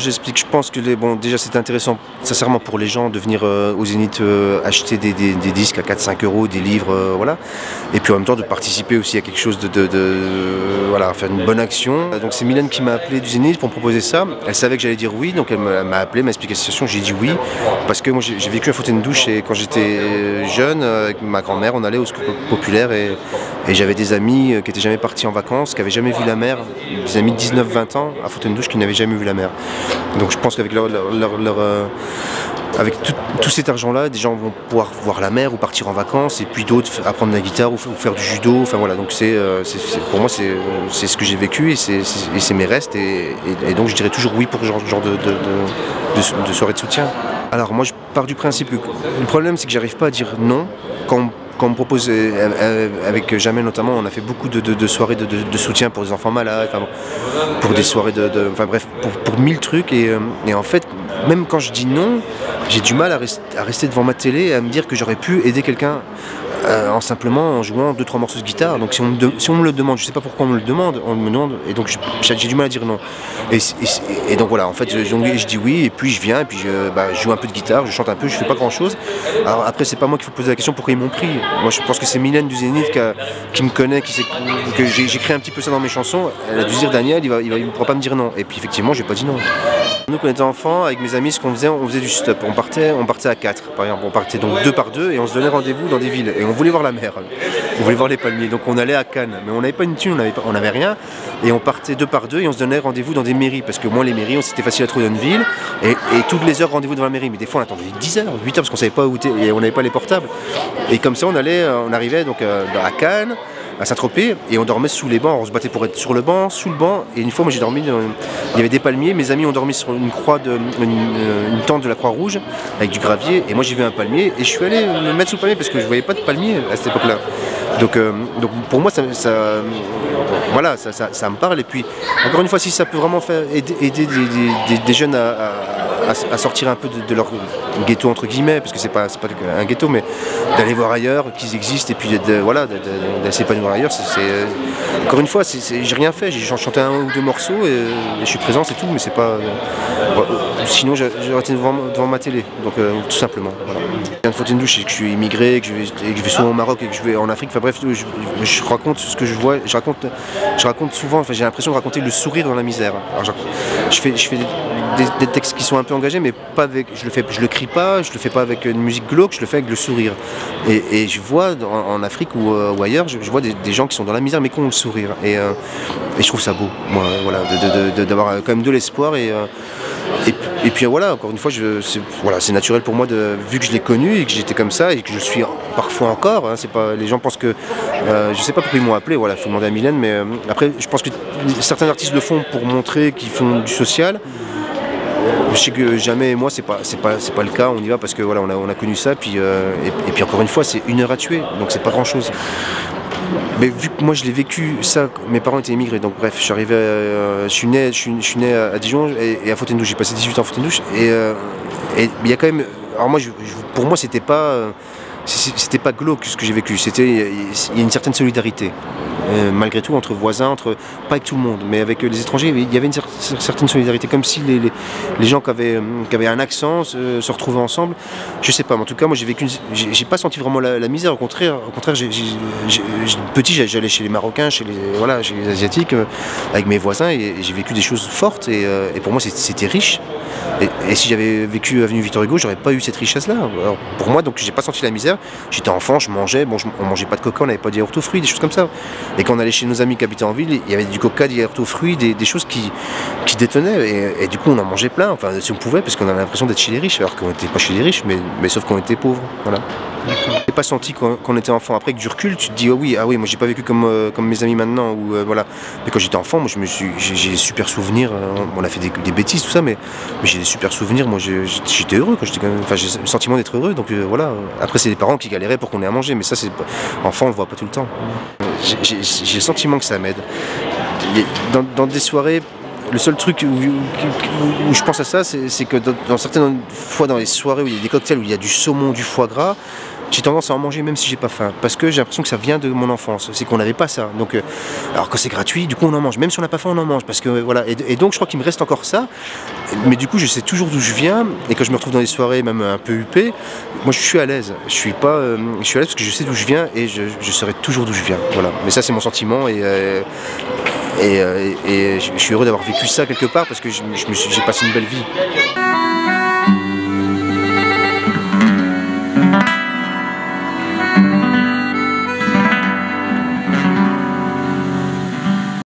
j'explique, je pense que bon, déjà c'est intéressant sincèrement pour les gens de venir au Zénith acheter des disques à 4-5 euros, des livres, voilà. Et puis en même temps de participer aussi à quelque chose voilà, faire une bonne action. Donc c'est Mylène qui m'a appelé du Zénith pour me proposer ça. Elle savait que j'allais dire oui, donc elle m'a appelé, m'a expliqué la situation, j'ai dit oui. Parce que moi j'ai vécu à Fontaine-Douche et quand j'étais jeune, avec ma grand-mère, on allait au secours populaire et j'avais des amis qui n'étaient jamais partis en vacances, qui n'avaient jamais vu la mer, des amis de 19-20 ans à Fontaine-Douche qui n'avaient jamais vu la mer. Donc je pense qu'avec avec tout cet argent-là, des gens vont pouvoir voir la mer ou partir en vacances, et puis d'autres apprendre la guitare ou faire du judo. Enfin voilà, donc pour moi c'est ce que j'ai vécu et c'est mes restes et donc je dirais toujours oui pour ce genre de soirée de soutien. Alors moi je pars du principe que le problème c'est que j'arrive pas à dire non quand on me propose, avec Jamel notamment, on a fait beaucoup de soirées de soutien pour des enfants malades, enfin, pour des soirées enfin bref, pour 1000 trucs et en fait, même quand je dis non, j'ai du mal à rester devant ma télé et à me dire que j'aurais pu aider quelqu'un en jouant 2-3 morceaux de guitare. Donc si on me le demande, je sais pas pourquoi on me le demande, et donc j'ai du mal à dire non. Et donc voilà, en fait je dis oui et puis je viens et puis je joue un peu de guitare, je chante un peu, je fais pas grand chose. Alors après c'est pas moi qu'il faut poser la question pourquoi ils m'ont pris. Moi je pense que c'est Mylène du Zénith qui me connaît, qui sait que j'écris un petit peu ça dans mes chansons. Elle a dû dire Daniel, il ne pourra pas me dire non. Et puis effectivement j'ai pas dit non. Nous quand on était enfants, avec mes amis, ce qu'on faisait du stop. On partait à 4 par exemple, on partait donc 2 par 2 et on se donnait rendez-vous dans des villes. Et on voulait voir la mer, on voulait voir les palmiers, donc on allait à Cannes, mais on n'avait pas une thune, on n'avait rien, et on partait 2 par 2 et on se donnait rendez-vous dans des mairies, parce que moi les mairies, c'était facile à trouver dans une ville, et toutes les heures rendez-vous devant la mairie, mais des fois on attendait 10 heures, 8 heures, parce qu'on savait pas où et on n'avait pas les portables, et comme ça on arrivait donc à Cannes, à Saint-Tropez, et on dormait sous les bancs, on se battait pour être sur le banc, sous le banc, et une fois moi j'ai dormi, il y avait des palmiers, mes amis ont dormi sur une tente de la Croix-Rouge, avec du gravier, et moi j'ai vu un palmier, et je suis allé me mettre sous le palmier, parce que je voyais pas de palmier à cette époque-là. Donc pour moi ça me parle, et puis encore une fois si ça peut vraiment aider des jeunes à sortir un peu de leur ghetto entre guillemets, parce que c'est pas un ghetto, mais d'aller voir ailleurs qu'ils existent et puis d'aller s'épanouir ailleurs, encore une fois j'ai rien fait, j'ai chanté 1 ou 2 morceaux et je suis présent, c'est tout, mais c'est pas sinon j'aurais été devant ma télé, donc tout simplement voilà. Je viens de Fontaine-Douche et que je suis immigré, que je vais souvent au Maroc et que je vais en Afrique, enfin bref, je raconte ce que je vois, je raconte souvent, enfin, j'ai l'impression de raconter le sourire dans la misère. Alors, je fais des textes qui sont un peu engagés, mais pas avec, je le crie pas, je le fais pas avec une musique glauque, je le fais avec le sourire. Et je vois en Afrique ou ailleurs, je vois des gens qui sont dans la misère mais qui ont le sourire. Et je trouve ça beau, moi, voilà, d'avoir quand même de l'espoir et puis voilà, encore une fois, c'est naturel pour moi, vu que je l'ai connu et que j'étais comme ça et que je suis parfois encore. Hein, c'est pas, les gens pensent que, je sais pas pourquoi ils m'ont appelé. Voilà, faut demander à Mylène, mais après, je pense que certains artistes le font pour montrer qu'ils font du social. Je sais que jamais, et moi, c'est pas le cas. On y va parce que voilà, on a connu ça. Puis et puis encore une fois, c'est 1 heure à tuer, donc c'est pas grand chose. Mais vu que moi je l'ai vécu, ça, mes parents étaient immigrés, donc bref, je suis arrivé, je suis né à Dijon et à Fontaine-Douche, j'ai passé 18 ans à Fontaine-Douche, et il y a quand même, alors moi, pour moi c'était pas glauque ce que j'ai vécu, il y a une certaine solidarité, malgré tout, entre voisins, pas avec tout le monde, mais avec les étrangers, il y avait une certaine solidarité, comme si les gens qui avaient un accent se retrouvaient ensemble. Je sais pas, mais en tout cas, moi j'ai pas senti vraiment la misère, au contraire, petit, j'allais chez les Marocains, chez les Asiatiques, avec mes voisins, et j'ai vécu des choses fortes, et pour moi c'était riche. Et si j'avais vécu avenue Victor Hugo, j'aurais pas eu cette richesse-là. Alors, pour moi, donc j'ai pas senti la misère. J'étais enfant, je mangeais, on mangeait pas de coca, on n'avait pas de yaourt aux fruits, des choses comme ça. Et quand on allait chez nos amis qui habitaient en ville, il y avait du coca, des yaourts aux fruits, des choses qui détonnaient. Et du coup, on en mangeait plein, enfin si on pouvait, parce qu'on avait l'impression d'être chez les riches, alors qu'on n'était pas chez les riches, mais sauf qu'on était pauvres. Voilà. J'ai pas senti quand on était enfant. Après, avec du recul, tu te dis ah oui, moi j'ai pas vécu comme mes amis maintenant, voilà. Mais quand j'étais enfant, moi j'ai des super souvenirs. On a fait des bêtises, tout ça, mais j'ai des super souvenirs. Moi j'étais heureux quand j'ai le sentiment d'être heureux. Donc voilà. Après, c'est les parents qui galéraient pour qu'on ait à manger, mais ça, enfant, on le voit pas tout le temps. J'ai le sentiment que ça m'aide. Dans des soirées, le seul truc où je pense à ça, c'est que dans certaines fois dans les soirées où il y a des cocktails, où il y a du saumon, du foie gras, j'ai tendance à en manger même si j'ai pas faim, parce que j'ai l'impression que ça vient de mon enfance, c'est qu'on n'avait pas ça. Donc, alors quand c'est gratuit, du coup on en mange, même si on n'a pas faim on en mange, parce que voilà. Et donc je crois qu'il me reste encore ça, mais du coup je sais toujours d'où je viens, et quand je me retrouve dans des soirées même un peu huppées, moi je suis à l'aise, je suis à l'aise parce que je sais d'où je viens et je saurai toujours d'où je viens. Voilà. Mais ça c'est mon sentiment et je suis heureux d'avoir vécu ça quelque part parce que j'ai passé une belle vie.